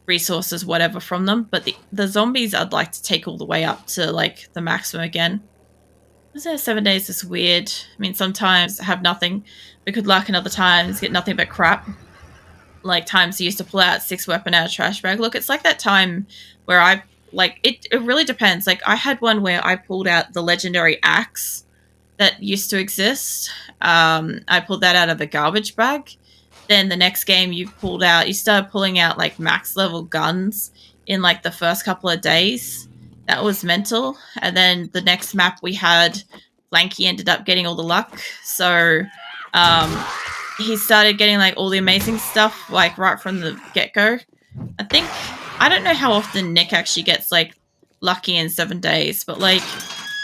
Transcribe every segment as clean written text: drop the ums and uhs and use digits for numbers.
resources, whatever, from them. But the zombies I'd like to take all the way up to like the maximum again. So 7 days is weird. I mean, sometimes have nothing but good luck, and other times get nothing but crap. Like times I used to pull out 6 weapon out of trash bag. Look, it's like that time where I like it really depends. Like I had one where I pulled out the legendary axe that used to exist. I pulled that out of a garbage bag. Then the next game you started pulling out like max level guns in like the first couple of days. That was mental. And then the next map we had, Lanky ended up getting all the luck. So um, he started getting like all the amazing stuff like right from the get-go. I don't know how often Nick actually gets like lucky in 7 days, but like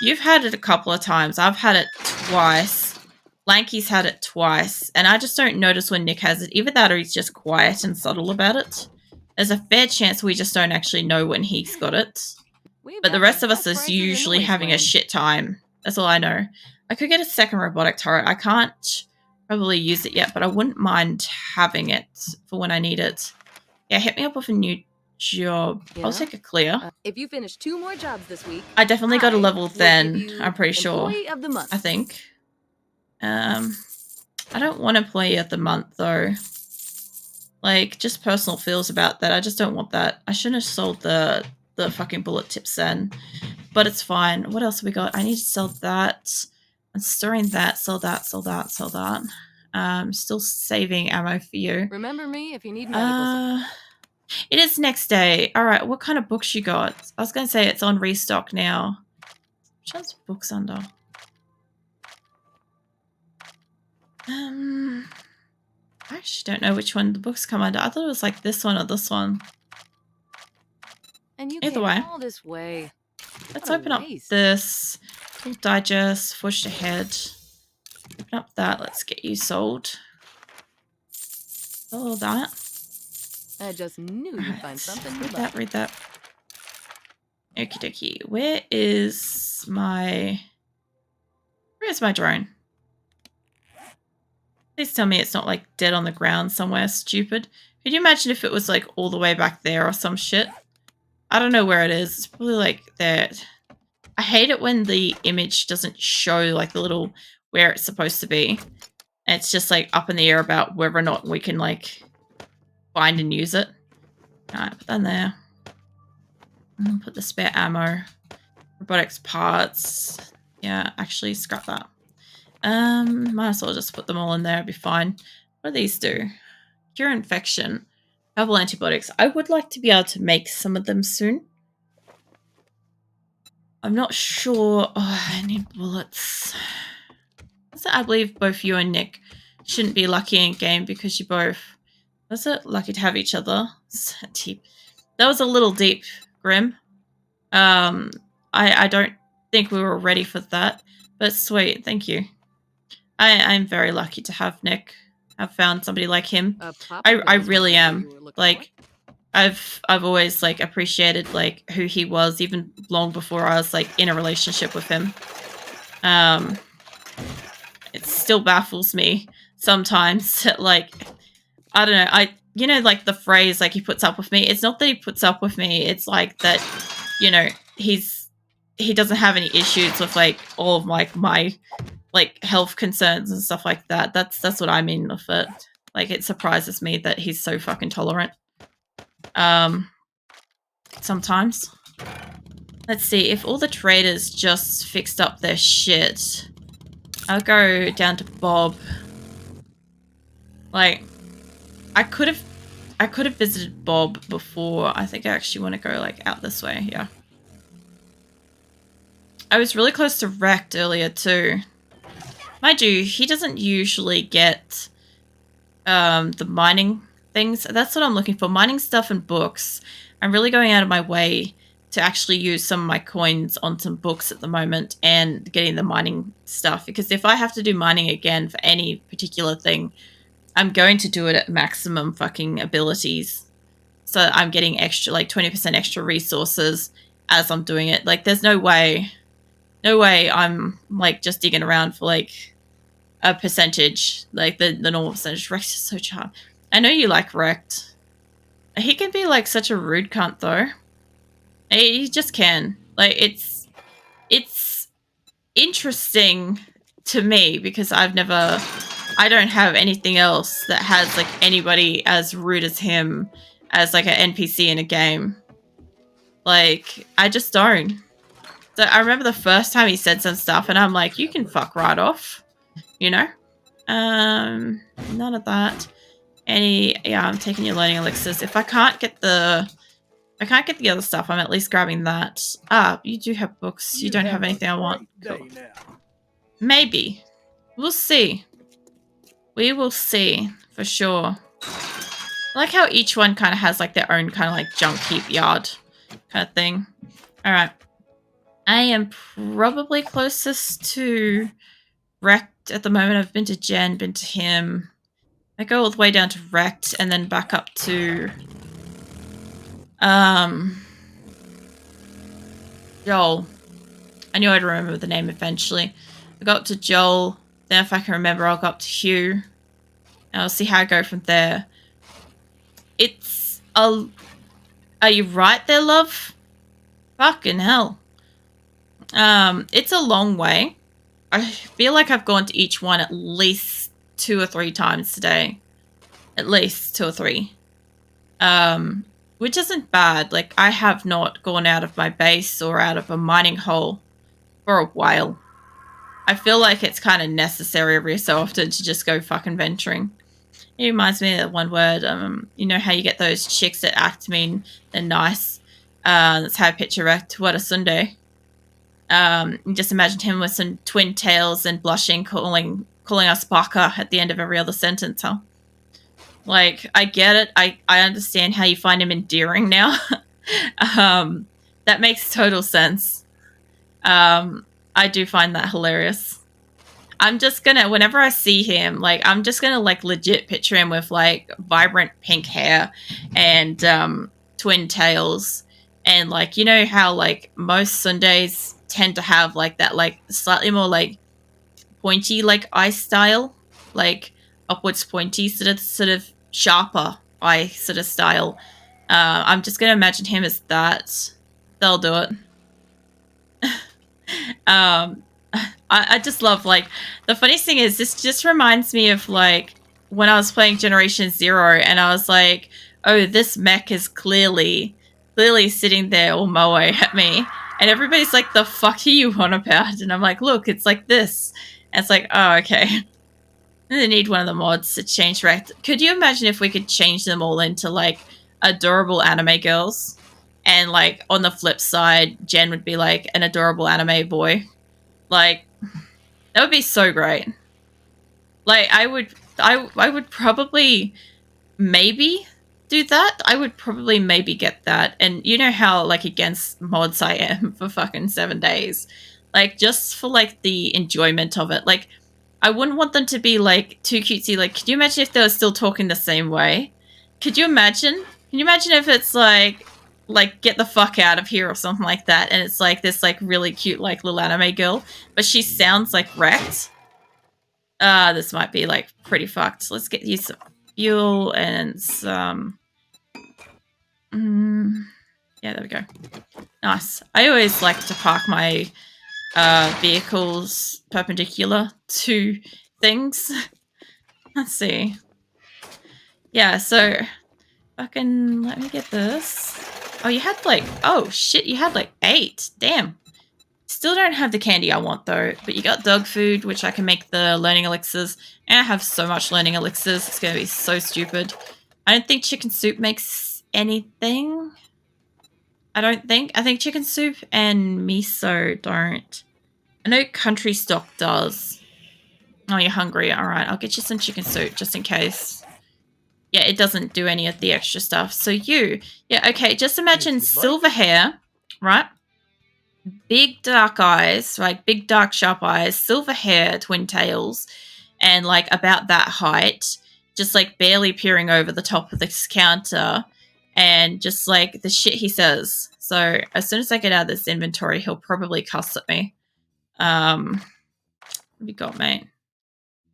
you've had it a couple of times. I've had it twice. Lanky's had it twice, and I just don't notice when Nick has it. Either that or he's just quiet and subtle about it. There's a fair chance we just don't actually know when he's got it. But the rest of us is usually having a shit time. That's all I know. I could get a second robotic turret. I can't probably use it yet, but I wouldn't mind having it for when I need it. Yeah, hit me up with a new job. Yeah. I'll take a clear. If you finish 2 more jobs this week, I definitely got a level then. I'm pretty sure. Of the month. I think. I don't want employee of the month though. Like, just personal feels about that. I just don't want that. I shouldn't have sold the fucking bullet tips then. But it's fine. What else have we got? I need to sell that. I'm storing that. Sell that. Sell that. Sell that. Still saving ammo for you. Remember me if you need medical support. It is next day. Alright, what kind of books you got? I was going to say it's on restock now. Which one's books under? I actually don't know which one the books come under. I thought it was like this one or this one. And you Either way. all this way. Let's open up this. Full digest, forged ahead. Open up that. Let's get you sold. All that. I just knew you'd find something. Read that. Okie dokie. Where's my drone? Please tell me it's not like dead on the ground somewhere stupid. Could you imagine if it was like all the way back there or some shit? I don't know where it is. It's probably like there. I hate it when the image doesn't show like the little where it's supposed to be. And it's just like up in the air about whether or not we can like find and use it. Alright, put that in there. Put the spare ammo. Robotics parts. Yeah, actually scrap that. Might as well just put them all in there, it'd be fine. What do these do? Cure infection. Herbal antibiotics. I would like to be able to make some of them soon. I'm not sure. Oh, I need bullets. So I believe both you and Nick shouldn't be lucky in game because you both... Was it lucky to have each other? Deep. That was a little deep, Grim. I don't think we were ready for that, but sweet, thank you. I'm very lucky to have Nick. I've found somebody like him. I really am. Like, I've always like appreciated like who he was even long before I was like in a relationship with him. It still baffles me sometimes. Like, I don't know. You know, like the phrase like he puts up with me. It's not that he puts up with me. It's like that, you know, he doesn't have any issues with like all of like my like health concerns and stuff like that. That's what I mean with it. Like, it surprises me that he's so fucking tolerant. Sometimes. Let's see, if all the traders just fixed up their shit, I'll go down to Bob. Like, I could have visited Bob before. I think I actually want to go like out this way, yeah. I was really close to Wrecked earlier too. Mind you, he doesn't usually get the mining things. That's what I'm looking for. Mining stuff and books. I'm really going out of my way to actually use some of my coins on some books at the moment and getting the mining stuff. Because if I have to do mining again for any particular thing, I'm going to do it at maximum fucking abilities. So I'm getting extra, like 20% extra resources as I'm doing it. Like, there's no way I'm like just digging around for like a percentage, like the normal percentage. Wrecked is so charming. I know you like Wrecked. He can be like such a rude cunt though. He just can. Like it's interesting to me because I don't have anything else that has like anybody as rude as him as like an NPC in a game. Like I just don't. So I remember the first time he said some stuff and I'm like, you can fuck right off, you know? None of that. Yeah, I'm taking your learning elixirs. If I can't get the other stuff, I'm at least grabbing that. Ah, you do have books. You don't have anything I want. Cool. Maybe. We'll see. We will see for sure. I like how each one kind of has like their own kind of like junk heap yard kind of thing. All right. I am probably closest to Wrecked at the moment. I've been to Jen, been to him. I go all the way down to Wrecked and then back up to Joel. I knew I'd remember the name eventually. I go up to Joel. Then if I can remember, I'll go up to Hugh. And I'll see how I go from there. Are you right there, love? Fucking hell. It's a long way. I feel like I've gone to each one at least 2 or 3 times today. At least 2 or 3. Which isn't bad. Like, I have not gone out of my base or out of a mining hole for a while. I feel like it's kind of necessary every so often to just go fucking venturing. It reminds me of that one word. You know how you get those chicks that act mean they're nice. That's how I picture wrecked. What a Sunday. Just imagine him with some twin tails and blushing, calling us Baka at the end of every other sentence, huh? Like, I get it. I understand how you find him endearing now. That makes total sense. I do find that hilarious. I'm just gonna, whenever I see him, like, I'm just gonna, like, legit picture him with, like, vibrant pink hair and twin tails. And, like, you know how, like, most Sundays tend to have, like, that, like, slightly more, like, pointy, like, eye style? Like, upwards pointy, sort of sharper eye sort of style. I'm just gonna imagine him as that. They'll do it. I just love, like, the funniest thing is this just reminds me of, like, when I was playing Generation Zero and I was like, oh, this mech is clearly sitting there all moe at me. And everybody's like, the fuck are you on about? And I'm like, look, it's like this. And it's like, oh, okay. They need one of the mods to change Rect. Could you imagine if we could change them all into, like, adorable anime girls? And, like, on the flip side, Jen would be, like, an adorable anime boy. Like, that would be so great. Like, I would probably maybe do that. I would probably maybe get that. And you know how, like, against mods I am for fucking 7 days. Like, just for, like, the enjoyment of it. Like, I wouldn't want them to be, like, too cutesy. Like, could you imagine if they were still talking the same way? Could you imagine? Can you imagine if it's, like, get the fuck out of here or something like that, and it's, like, this, like, really cute, like, little anime girl, but she sounds, like, wrecked? This might be, like, pretty fucked. Let's get you some fuel and some... yeah, there we go. Nice. I always like to park my vehicles perpendicular to things. Let's see. Yeah, so fucking let me get this. Oh, you had like, oh shit, you had like 8. Damn. Still don't have the candy I want though, but you got dog food, which I can make the learning elixirs. And I have so much learning elixirs, it's gonna be so stupid. I don't think chicken soup makes anything. I don't think. I think chicken soup and miso don't. I know country stock does. Oh, you're hungry. All right, I'll get you some chicken soup just in case. Yeah, it doesn't do any of the extra stuff. So yeah, okay, just imagine silver hair, right? Big dark eyes, like big dark sharp eyes, silver hair, twin tails, and like about that height, just like barely peering over the top of this counter, and just like the shit he says. So as soon as I get out of this inventory, he'll probably cuss at me. What have you got, mate?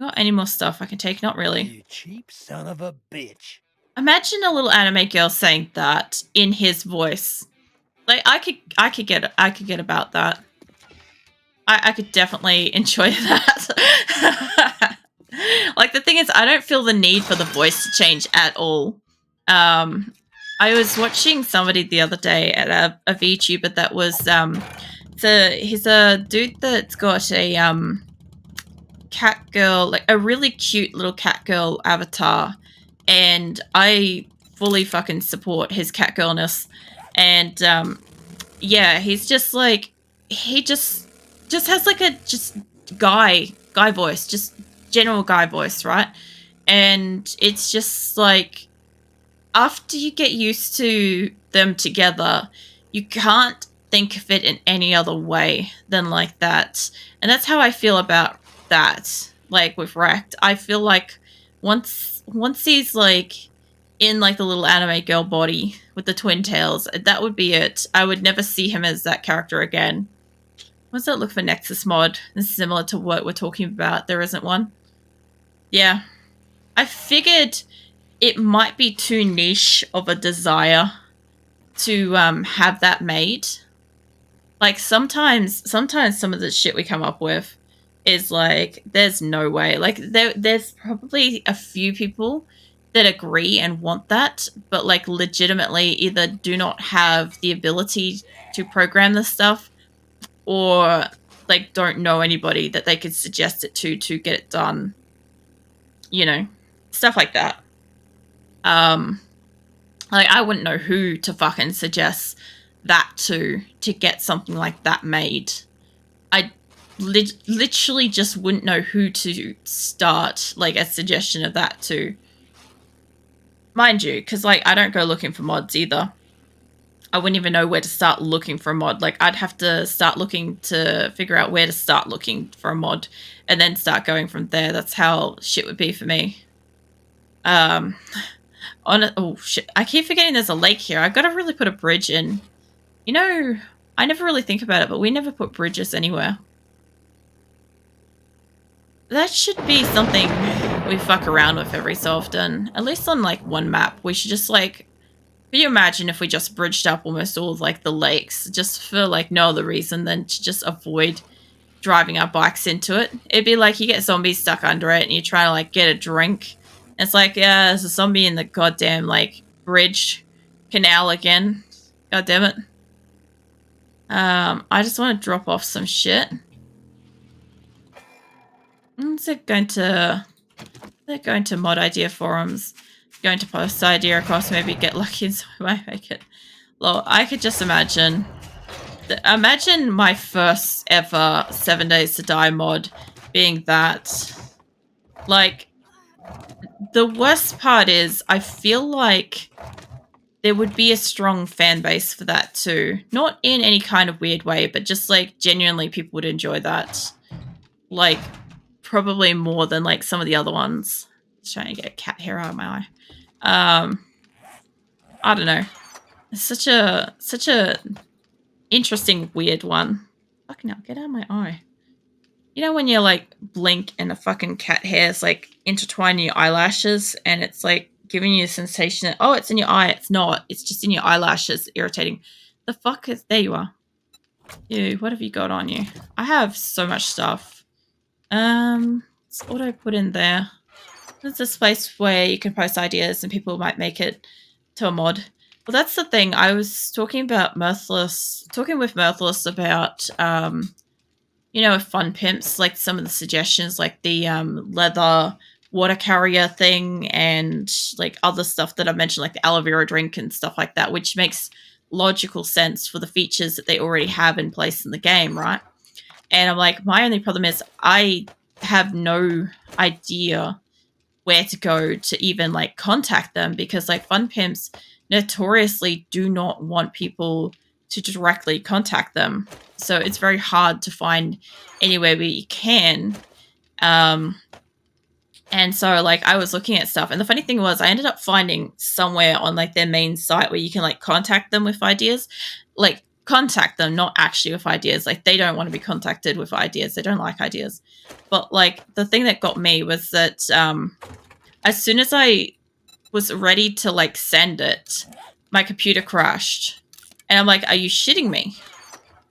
Got any more stuff I can take? Not really. You cheap son of a bitch. Imagine a little anime girl saying that in his voice. Like I could get about that. I could definitely enjoy that. Like the thing is, I don't feel the need for the voice to change at all. Um, I was watching somebody the other day at a VTuber that was he's a dude that's got a cat girl, like a really cute little cat girl avatar, and I fully fucking support his cat girlness. And yeah, he's just like he just has like a just guy voice, just general guy voice, right? And it's just like after you get used to them together, you can't think of it in any other way than like that. And that's how I feel about that. Like with Rect, I feel like once he's like in like the little anime girl body with the twin tails, that would be it. I would never see him as that character again. What's that look for Nexus mod? This is similar to what we're talking about. There isn't one. Yeah. I figured it might be too niche of a desire to have that made. Like sometimes some of the shit we come up with is like there's no way. Like there's probably a few people that agree and want that, but like legitimately either do not have the ability to program this stuff or like don't know anybody that they could suggest it to get it done. You know, stuff like that. Um Like I wouldn't know who to fucking suggest that to get something like that made. I literally just wouldn't know who to start like a suggestion of that to. Mind you, because like I don't go looking for mods either. I wouldn't even know where to start looking for a mod. Like I'd have to start looking to figure out where to start looking for a mod and then start going from there. That's how shit would be for me. Oh shit, I keep forgetting there's a lake here. I gotta really put a bridge in. You know, I never really think about it, but we never put bridges anywhere. That should be something we fuck around with every so often. At least on like one map. We should just like, can you imagine if we just bridged up almost all of like the lakes just for like no other reason than to just avoid driving our bikes into it? It'd be like you get zombies stuck under it and you try to like get a drink. It's like, yeah, there's a zombie in the goddamn, like, bridge canal again. God damn it. I just want to drop off some shit. Is it going to... They're going to mod idea forums. Going to post idea across, maybe get lucky and so I might make it. Well, I could just imagine... Imagine my first ever 7 Days to Die mod being that. Like... The worst part is I feel like there would be a strong fan base for that too. Not in any kind of weird way, but just like genuinely people would enjoy that. Like probably more than like some of the other ones. Just trying to get a cat hair out of my eye. I don't know. It's such a interesting weird one. Fucking hell, get out of my eye. You know when you like blink and a fucking cat hair's like intertwined in your eyelashes and it's like giving you a sensation that, oh, it's in your eye. It's not. It's just in your eyelashes. Irritating. The fuck is... There you are. You, what have you got on you? I have so much stuff. What do I put in there? There's this place where you can post ideas and people might make it to a mod. Well, that's the thing. I was talking with Mirthless about... you know, fun pimps, like some of the suggestions, like the leather water carrier thing and like other stuff that I mentioned, like the aloe vera drink and stuff like that, which makes logical sense for the features that they already have in place in the game, right? And I'm like, my only problem is I have no idea where to go to even like contact them because like fun pimps notoriously do not want people to directly contact them. So it's very hard to find anywhere where you can. And so like I was looking at stuff and the funny thing was I ended up finding somewhere on like their main site where you can like contact them with ideas. Like contact them, not actually with ideas. Like they don't want to be contacted with ideas. They don't like ideas. But like the thing that got me was that as soon as I was ready to like send it, my computer crashed. And I'm like, are you shitting me?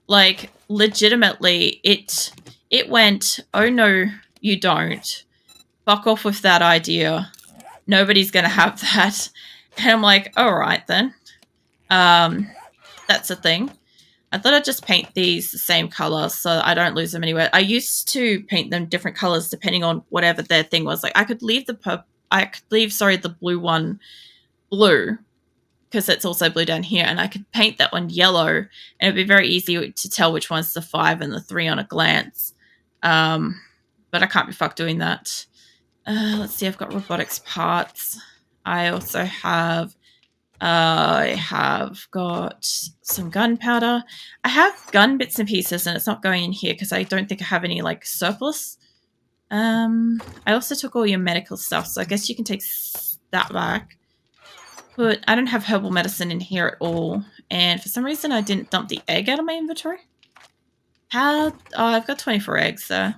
Like, legitimately, it went, oh no, you don't. Fuck off with that idea. Nobody's gonna have that. And I'm like, all right then. That's a thing. I thought I'd just paint these the same color so I don't lose them anywhere. I used to paint them different colors depending on whatever their thing was. Like I could leave the blue one blue because it's also blue down here, and I could paint that one yellow, and it'd be very easy to tell which one's the 5 and the 3 on a glance. But I can't be fucked doing that. Let's see, I've got robotics parts. I have got some gunpowder. I have gun bits and pieces, and it's not going in here because I don't think I have any like surplus. I also took all your medical stuff, so I guess you can take that back. But I don't have herbal medicine in here at all, and for some reason I didn't dump the egg out of my inventory. I've got 24 eggs, so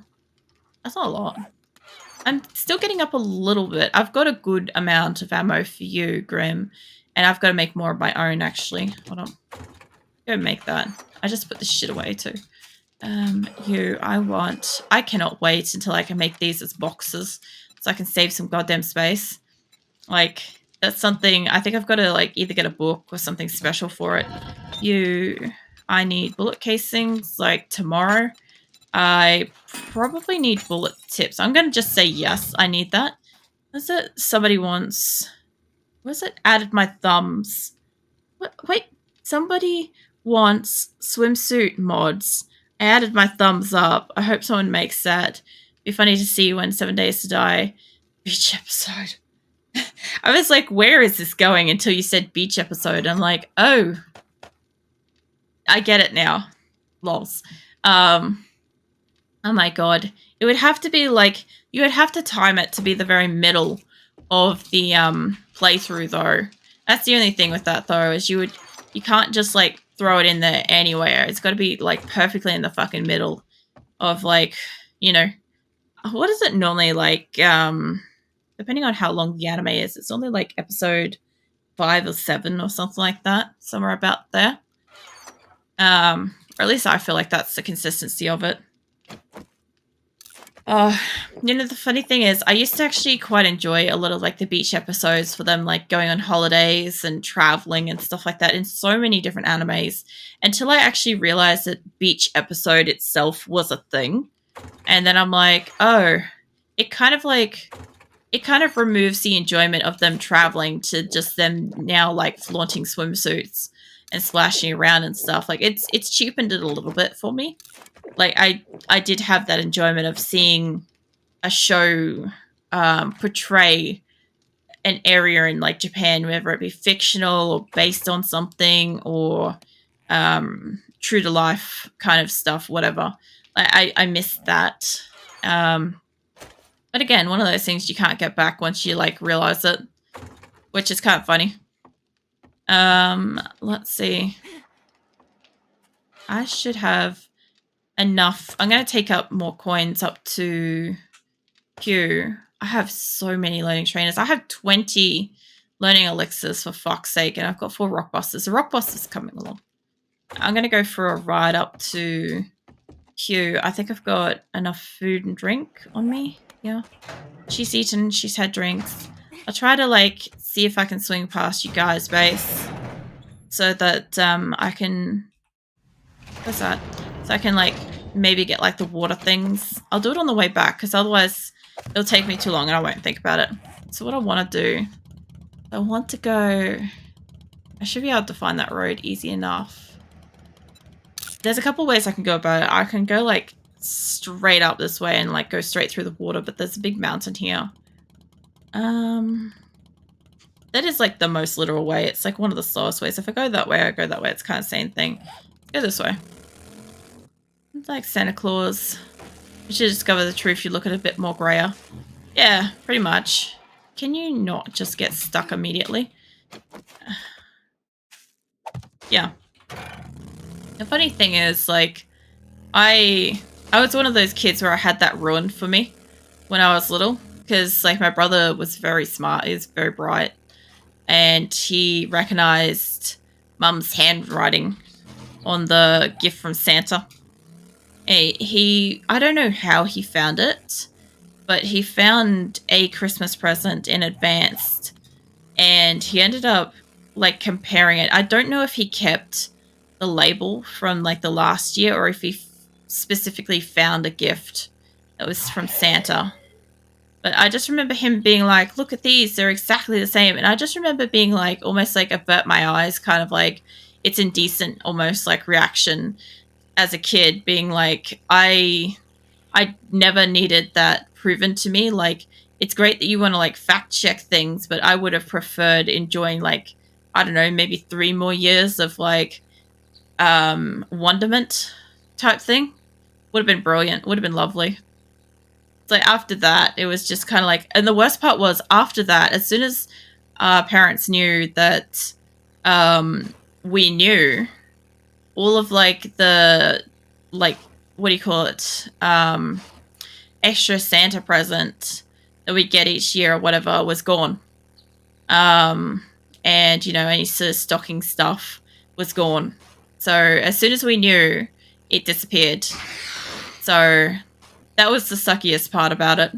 that's not a lot. I'm still getting up a little bit. I've got a good amount of ammo for you, Grim. And I've got to make more of my own, actually. Hold on. Go make that. I just put this shit away, too. I cannot wait until I can make these as boxes so I can save some goddamn space. Like, that's something... I think I've got to, like, either get a book or something special for it. I need bullet casings, like, tomorrow. I probably need bullet tips. I'm going to just say yes, I need that. Is it somebody wants... Was it added my thumbs? What? Wait, somebody wants swimsuit mods. I added my thumbs up. I hope someone makes that. Be funny to see when 7 Days to Die beach episode. I was like, where is this going until you said beach episode? I'm like, oh, I get it now. Lols. Oh my god. It would have to be like, you would have to time it to be the very middle of the playthrough though. That's the only thing with that though, is you can't just like throw it in there anywhere. It's got to be like perfectly in the fucking middle of like, you know, what is it normally like, depending on how long the anime is, it's only like episode 5 or 7 or something like that, somewhere about there. Or at least I feel like that's the consistency of it. You know, the funny thing is, I used to actually quite enjoy a lot of like the beach episodes for them, like going on holidays and traveling and stuff like that in so many different animes, until I actually realized that beach episode itself was a thing. And then I'm like, oh, it kind of removes the enjoyment of them traveling to just them now like flaunting swimsuits and splashing around and stuff. Like it's cheapened it a little bit for me. Like I did have that enjoyment of seeing a show portray an area in like Japan, whether it be fictional or based on something or true to life kind of stuff, whatever. I missed that. But again, one of those things you can't get back once you like realize it, which is kind of funny. Let's see. I should have enough. I'm going to take up more coins up to Q. I have so many learning trainers. I have 20 learning elixirs for fuck's sake, and I've got 4 rock busters. The rock buster's coming along. I'm going to go for a ride up to Q. I think I've got enough food and drink on me. Yeah. She's eaten. She's had drinks. I'll try to like see if I can swing past you guys' base so that I can... What's that? So I can like maybe get like the water things. I'll do it on the way back because otherwise it'll take me too long and I won't think about it. So what I want to do, I want to go... I should be able to find that road easy enough. There's a couple ways I can go about it. I can go like straight up this way and like go straight through the water, but there's a big mountain here. That is like the most literal way. It's like one of the slowest ways. If I go that way, I go that way. It's kind of the same thing. Go this way. It's like Santa Claus. You should discover the truth. You look at it a bit more grayer. Yeah, pretty much. Can you not just get stuck immediately? Yeah. The funny thing is, like, I was one of those kids where I had that ruined for me when I was little. Because, like, my brother was very smart. He was very bright. and he recognized Mum's handwriting on the gift from Santa. I don't know how he found it, but he found a Christmas present in advance, and he ended up like comparing it. I don't know if he kept the label from like the last year or if he specifically found a gift that was from Santa. But I just remember him being like, look at these, they're exactly the same. And I just remember being like, almost like avert my eyes, kind of like it's indecent, almost like reaction as a kid, being like, I never needed that proven to me. Like, it's great that you want to like fact check things, but I would have preferred enjoying like, I don't know, maybe 3 more years of like wonderment type thing. Would have been brilliant. Would have been lovely. So after that, it was just kind of like, and the worst part was after that, as soon as our parents knew that we knew, all of like the like what do you call it extra Santa present that we get each year or whatever was gone. And you know, any sort of stocking stuff was gone. So as soon as we knew, it disappeared. So that was the suckiest part about it.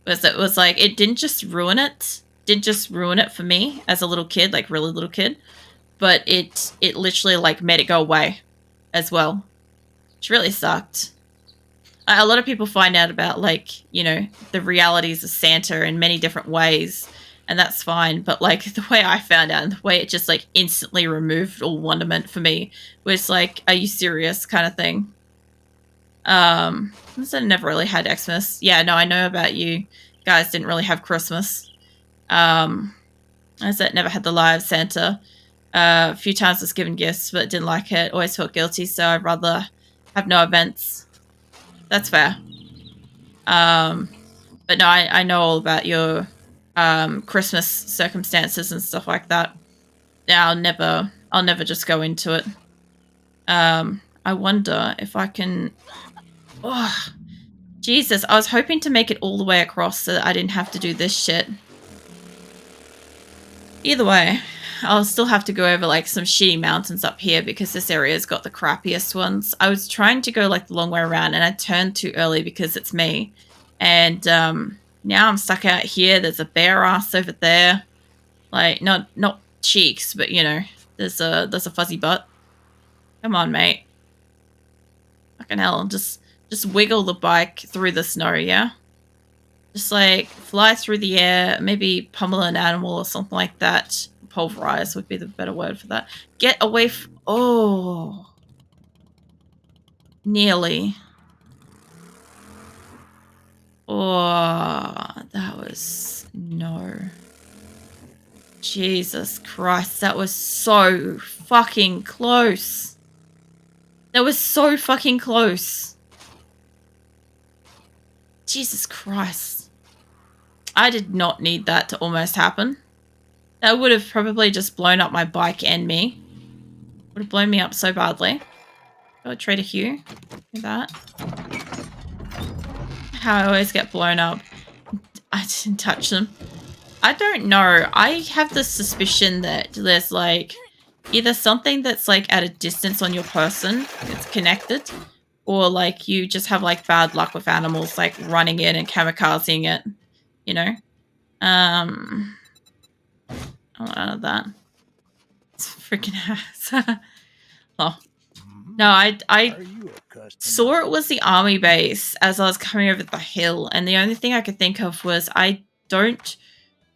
Was it was like it didn't just ruin it. Didn't just ruin it for me as a little kid, like really little kid, but it literally like made it go away as well, which really sucked. A lot of people find out about like, you know, the realities of Santa in many different ways, and that's fine. But like the way I found out and the way it just like instantly removed all wonderment for me was like, are you serious kind of thing. So I never really had Xmas. Yeah, no, I know about you guys didn't really have Christmas. I said never had the live Santa. A few times was given gifts, but didn't like it. Always felt guilty, so I'd rather have no events. That's fair. But no, I know all about your Christmas circumstances and stuff like that. Yeah, I'll never just go into it. I wonder if I can. Oh, Jesus! I was hoping to make it all the way across so that I didn't have to do this shit. Either way, I'll still have to go over like some shitty mountains up here because this area's got the crappiest ones. I was trying to go like the long way around and I turned too early because it's me. And now I'm stuck out here. There's a bear ass over there. Like not cheeks, but you know, there's a fuzzy butt. Come on, mate. Fucking hell, just wiggle the bike through the snow, yeah? Just like fly through the air, maybe pummel an animal or something like that. Pulverize would be the better word for that. Get away from... Oh. Nearly. Oh, that was... No. Jesus Christ, that was so fucking close. That was so fucking close. Jesus Christ. I did not need that to almost happen. That would have probably just blown up my bike and me. Would have blown me up so badly. Go trade a hue. Look at that. How I always get blown up. I didn't touch them. I don't know. I have the suspicion that there's like either something that's like at a distance on your person that's connected, or like you just have like bad luck with animals like running in and kamikazing it, you know? I want out of that. It's freaking ass. Oh. No, I saw it was the army base as I was coming over the hill, and the only thing I could think of was I don't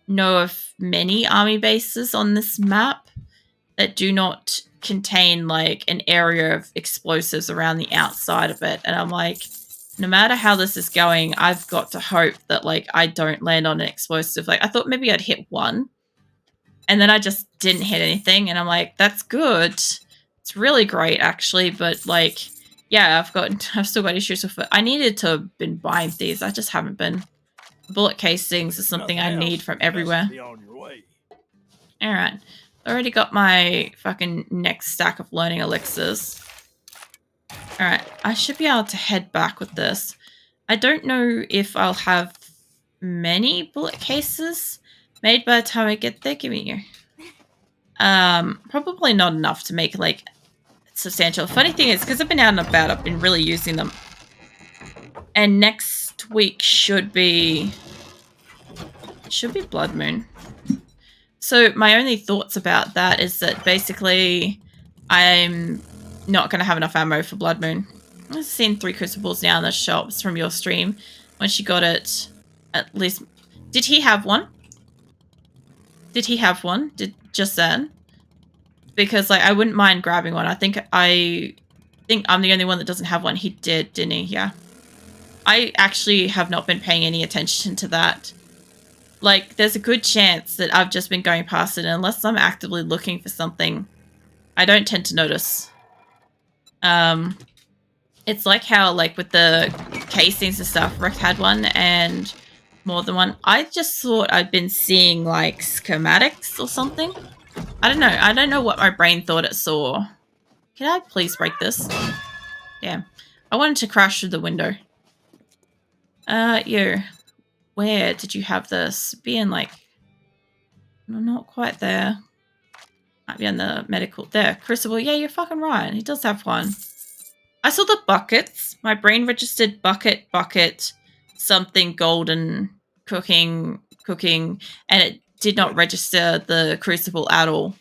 know of many army bases on this map that do not contain like an area of explosives around the outside of it. And I'm like, no matter how this is going, I've got to hope that like I don't land on an explosive. Like I thought maybe I'd hit one, and then I just didn't hit anything, and I'm like, that's good. It's really great actually, but like, yeah, I've still got issues with it. I needed to have been buying these. I just haven't been. Bullet casings is something I need from everywhere. Alright. Already got my fucking next stack of learning elixirs. Alright, I should be able to head back with this. I don't know if I'll have many bullet cases made by the time I get there. Give me your Probably not enough to make like substantial. Funny thing is, because I've been out and about, I've been really using them. And next week should be Blood Moon. So my only thoughts about that is that basically I'm not going to have enough ammo for Blood Moon. I've seen 3 crucibles now in the shops from your stream when she got it. At least, did he have one? Did he have one? Just then? Because like I wouldn't mind grabbing one. I think I'm the only one that doesn't have one. He did, didn't he? Yeah. I actually have not been paying any attention to that. Like, there's a good chance that I've just been going past it, and unless I'm actively looking for something, I don't tend to notice. It's like how, like, with the casings and stuff, Rex had one and more than one. I just thought I'd been seeing, like, schematics or something. I don't know. I don't know what my brain thought it saw. Can I please break this? Damn. I wanted to crash through the window. You. Where did you have this? Being like... No, not quite there. Might be on the medical... There. Crucible. Yeah, you're fucking right. He does have one. I saw the buckets. My brain registered bucket, something golden, cooking, and it did not register the crucible at all.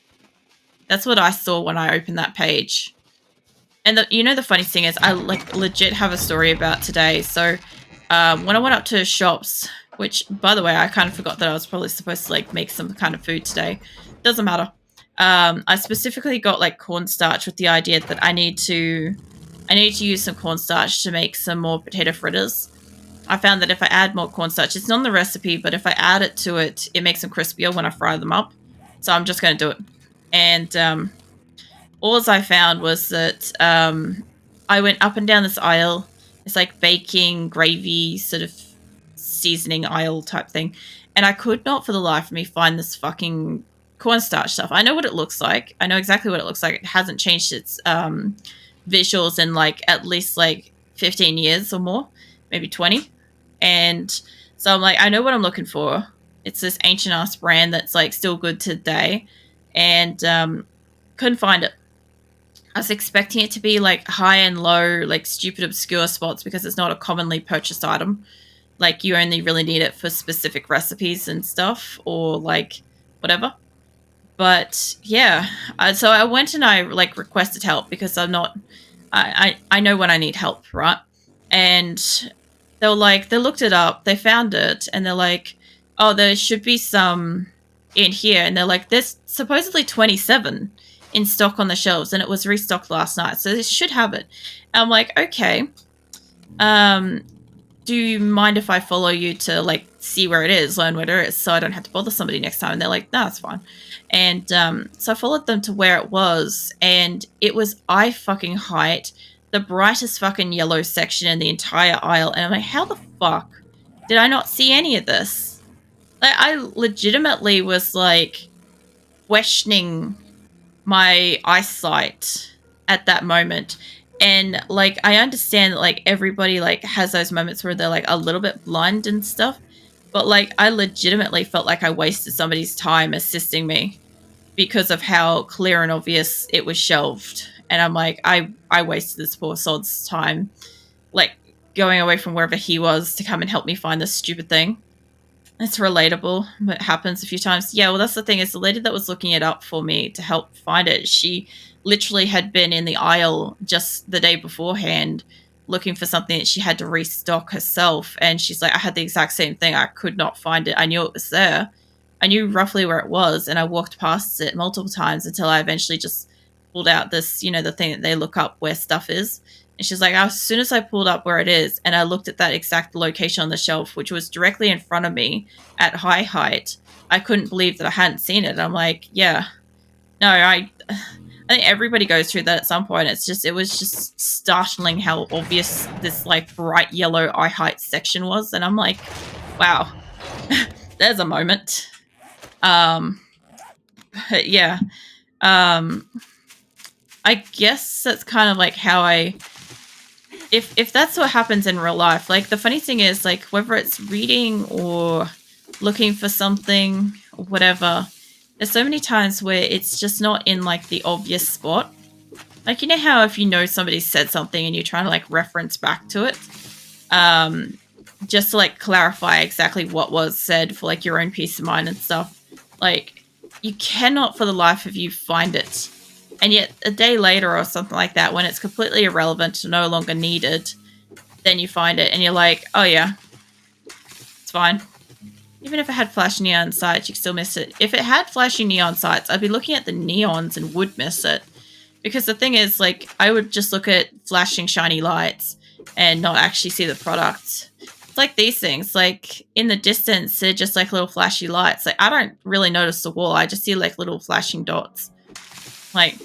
That's what I saw when I opened that page. And the funny thing is, I like legit have a story about today. So when I went up to shops, which by the way, I kind of forgot that I was probably supposed to like make some kind of food today. Doesn't matter. I specifically got like cornstarch with the idea that I need to use some cornstarch to make some more potato fritters. I found that if I add more cornstarch, it's not on the recipe, but if I add it to it, it makes them crispier when I fry them up. So I'm just going to do it. And all I found was that I went up and down this aisle. It's like baking, gravy, sort of seasoning aisle type thing. And I could not for the life of me find this fucking cornstarch stuff. I know what it looks like. I know exactly what it looks like. It hasn't changed its visuals in like at least like 15 years or more, maybe 20. And so I'm like, I know what I'm looking for. It's this ancient ass brand that's like still good today. And couldn't find it. I was expecting it to be like high and low, like stupid obscure spots because it's not a commonly purchased item. Like you only really need it for specific recipes and stuff or like whatever. But yeah, so I went and I like requested help because I'm not, I know when I need help, right? And they were like, they looked it up, they found it, and they're like, oh, there should be some in here. And they're like, there's supposedly 27 in stock on the shelves, and it was restocked last night, so they should have it. And I'm like, okay. Do you mind if I follow you to like see where it is, learn where it is, so I don't have to bother somebody next time? And they're like, no, that's fine. And so I followed them to where it was, and it was eye fucking height, the brightest fucking yellow section in the entire aisle. And I'm like, how the fuck did I not see any of this? Like, I legitimately was like questioning my eyesight at that moment. And like I understand that like everybody like has those moments where they're like a little bit blind and stuff, but like I legitimately felt like I wasted somebody's time assisting me because of how clear and obvious it was shelved. And I'm like, I wasted this poor sod's time like going away from wherever he was to come and help me find this stupid thing. It's relatable. It happens a few times. Yeah, well, that's the thing is the lady that was looking it up for me to help find it, she literally had been in the aisle just the day beforehand looking for something that she had to restock herself. And she's like, I had the exact same thing. I could not find it. I knew it was there. I knew roughly where it was. And I walked past it multiple times until I eventually just pulled out this, you know, the thing that they look up where stuff is. And she's like, as soon as I pulled up where it is and I looked at that exact location on the shelf, which was directly in front of me at high height, I couldn't believe that I hadn't seen it. I'm like, yeah, no, I think everybody goes through that at some point. It was just startling how obvious this like bright yellow eye height section was. And I'm like, wow, there's a moment. Yeah. I guess that's kind of like how if that's what happens in real life, like the funny thing is like whether it's reading or looking for something or whatever, there's so many times where it's just not in like the obvious spot. Like, you know how if you know somebody said something and you're trying to like reference back to it, just to like clarify exactly what was said for like your own peace of mind and stuff. Like, you cannot for the life of you find it. And yet a day later or something like that, when it's completely irrelevant and no longer needed, then you find it and you're like, oh yeah, it's fine. Even if it had flashing neon sights, you still miss it. If it had flashing neon sights, I'd be looking at the neons and would miss it. Because the thing is, like, I would just look at flashing shiny lights and not actually see the product. It's like these things. Like, in the distance, they're just like little flashy lights. Like, I don't really notice the wall. I just see like little flashing dots. Like,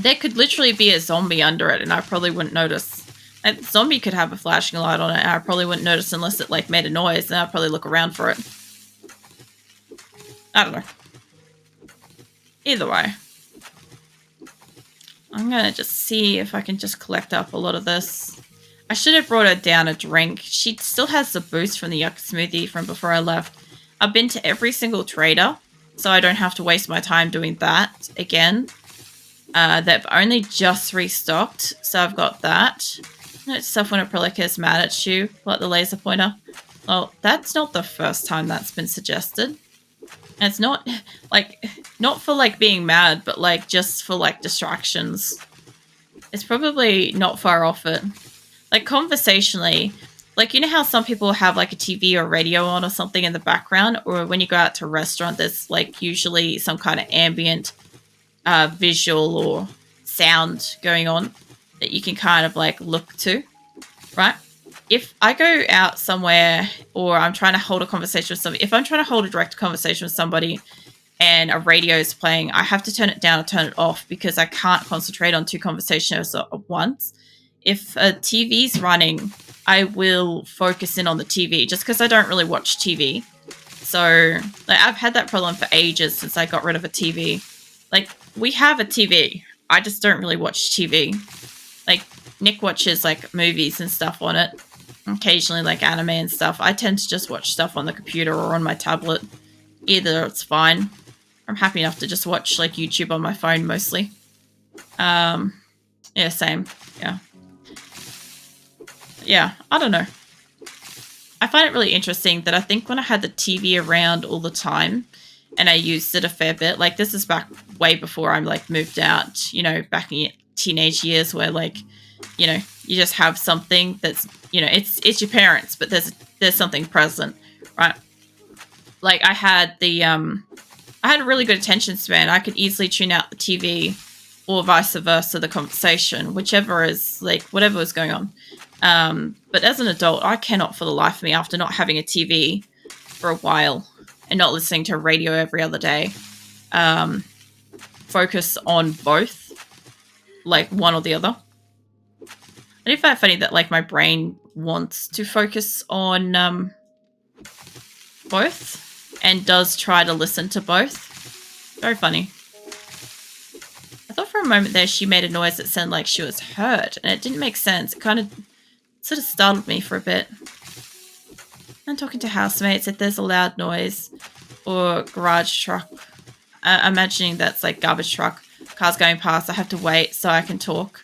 there could literally be a zombie under it and I probably wouldn't notice. A zombie could have a flashing light on it and I probably wouldn't notice unless it like made a noise, and I'd probably look around for it. I don't know. Either way. I'm gonna just see if I can just collect up a lot of this. I should have brought her down a drink. She still has the boost from the yuck smoothie from before I left. I've been to every single trader, so I don't have to waste my time doing that again. They've only just restocked, so I've got that. Note stuff when a Prolica is mad at you, like the laser pointer. Well, that's not the first time that's been suggested. And it's not, like, not for, like, being mad, but, like, just for, like, distractions. It's probably not far off it. Like, conversationally, like, you know how some people have, like, a TV or radio on or something in the background? Or when you go out to a restaurant, there's, like, usually some kind of ambient visual or sound going on that you can kind of like look to, right? If I go out somewhere or I'm trying to hold a conversation with somebody, if I'm trying to hold a direct conversation with somebody and a radio is playing, I have to turn it down or turn it off because I can't concentrate on two conversations at once. If a TV's running, I will focus in on the TV just because I don't really watch TV. So like, I've had that problem for ages since I got rid of a TV. Like, we have a TV. I just don't really watch TV. Like, Nick watches, like, movies and stuff on it. Occasionally, like, anime and stuff. I tend to just watch stuff on the computer or on my tablet. Either it's fine. I'm happy enough to just watch, like, YouTube on my phone, mostly. Yeah, same. Yeah. Yeah, I don't know. I find it really interesting that I think when I had the TV around all the time, and I used it a fair bit. Like, this is back way before I, like, moved out, you know, back in teenage years where, like, you know, you just have something that's, you know, it's your parents, but there's something present, right? Like, I had a really good attention span. I could easily tune out the TV or vice versa, the conversation, whichever is, like, whatever was going on. But as an adult, I cannot for the life of me, after not having a TV for a while, and not listening to radio every other day, focus on both, like one or the other. I do find it funny that like my brain wants to focus on both and does try to listen to both. Very funny. I thought for a moment there she made a noise that sounded like she was hurt, and it didn't make sense. It kind of sort of startled me for a bit. I'm talking to housemates if there's a loud noise or garage truck. Imagining that's like garbage truck. Cars going past, I have to wait so I can talk.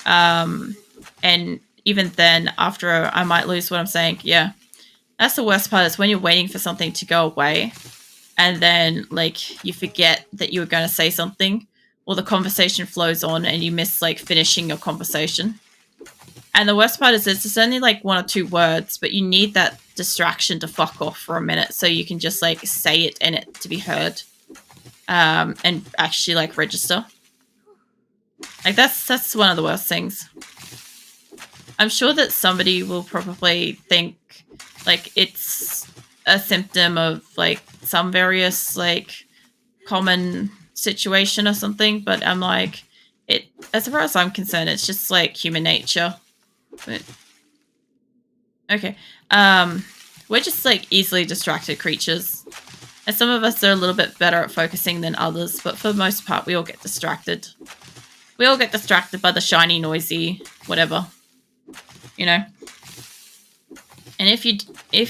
And even then, after I might lose what I'm saying. Yeah. That's the worst part, is when you're waiting for something to go away and then like you forget that you were going to say something, or the conversation flows on and you miss like finishing your conversation. And the worst part is it's only like one or two words, but you need that distraction to fuck off for a minute so you can just like say it and it to be heard, and actually like register. Like that's one of the worst things. I'm sure that somebody will probably think like it's a symptom of like some various like common situation or something, but I'm like, it, as far as I'm concerned, it's just like human nature. But okay, we're just like easily distracted creatures, and some of us are a little bit better at focusing than others, but for the most part we all get distracted. We all get distracted by the shiny, noisy whatever, you know. And if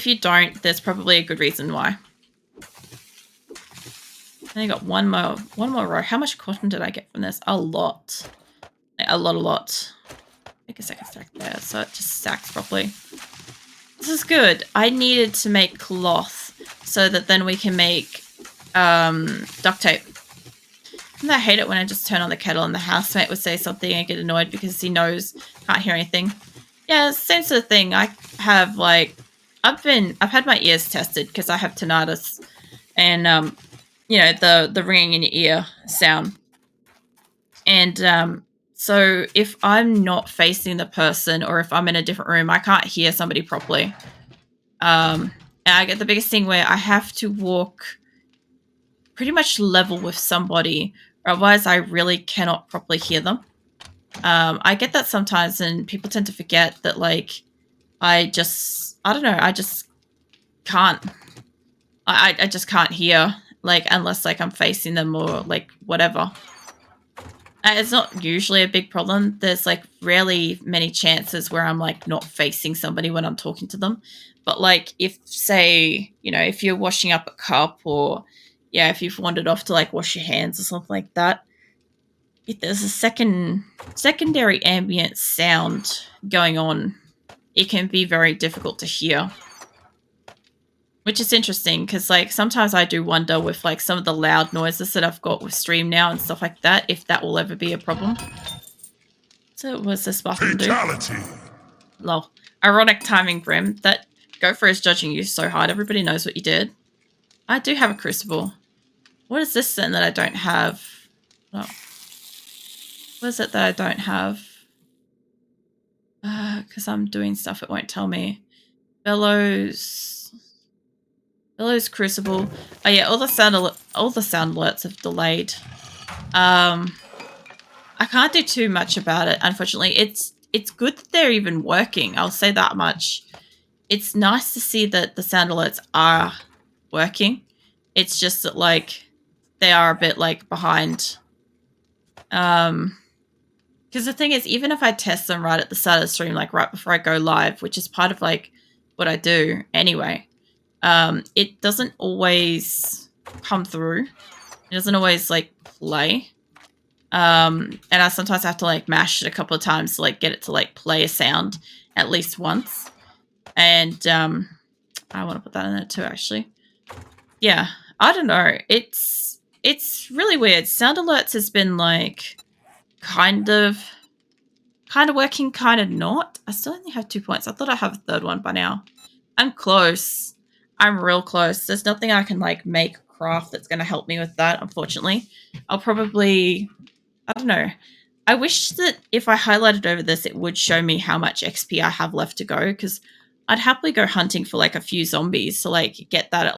you don't, there's probably a good reason why. I got one more row. How much cotton did I get from this? A lot. A lot. Make a second stack there so it just stacks properly. This is good. I needed to make cloth so that then we can make duct tape. And I hate it when I just turn on the kettle and the housemate would say something and get annoyed because he knows can't hear anything. Yeah, same sort of thing. I have like I've had my ears tested because I have tinnitus and you know, the ringing in your ear sound. And so if I'm not facing the person or if I'm in a different room, I can't hear somebody properly. And I get the biggest thing where I have to walk pretty much level with somebody, or otherwise I really cannot properly hear them. I get that sometimes, and people tend to forget that, like, I don't know, I just can't. I just can't hear, like, unless, like, I'm facing them or, like, whatever. It's not usually a big problem. There's, like, rarely many chances where I'm, like, not facing somebody when I'm talking to them. But, like, if, say, you know, if you're washing up a cup or, yeah, if you've wandered off to, like, wash your hands or something like that, if there's a secondary ambient sound going on, it can be very difficult to hear. Which is interesting because, like, sometimes I do wonder with, like, some of the loud noises that I've got with Stream now and stuff like that, if that will ever be a problem. So what's this button do? Lol. Ironic timing, Grim. That gopher is judging you so hard. Everybody knows what you did. I do have a crucible. What is this then that I don't have? Oh. What is it that I don't have? Because I'm doing stuff it won't tell me. Bellows crucible. Oh yeah, all the sound alerts have delayed. I can't do too much about it, unfortunately. It's good that they're even working. I'll say that much. It's nice to see that the sound alerts are working. It's just that, like, they are a bit, like, behind. Because the thing is, even if I test them right at the start of the stream, like right before I go live, which is part of, like, what I do anyway, it doesn't always come through. It doesn't always, like, play. And I sometimes have to, like, mash it a couple of times to, like, get it to, like, play a sound at least once. And I want to put that in there too, actually. Yeah, I don't know. It's really weird. Sound alerts has been, like, kind of working, kind of not. I still only have 2 points. I thought I have a third one by now. I'm close. I'm real close. There's nothing I can, like, make craft that's going to help me with that, unfortunately. I'll probably, I don't know. I wish that if I highlighted over this, it would show me how much XP I have left to go, because I'd happily go hunting for, like, a few zombies to, like, get that at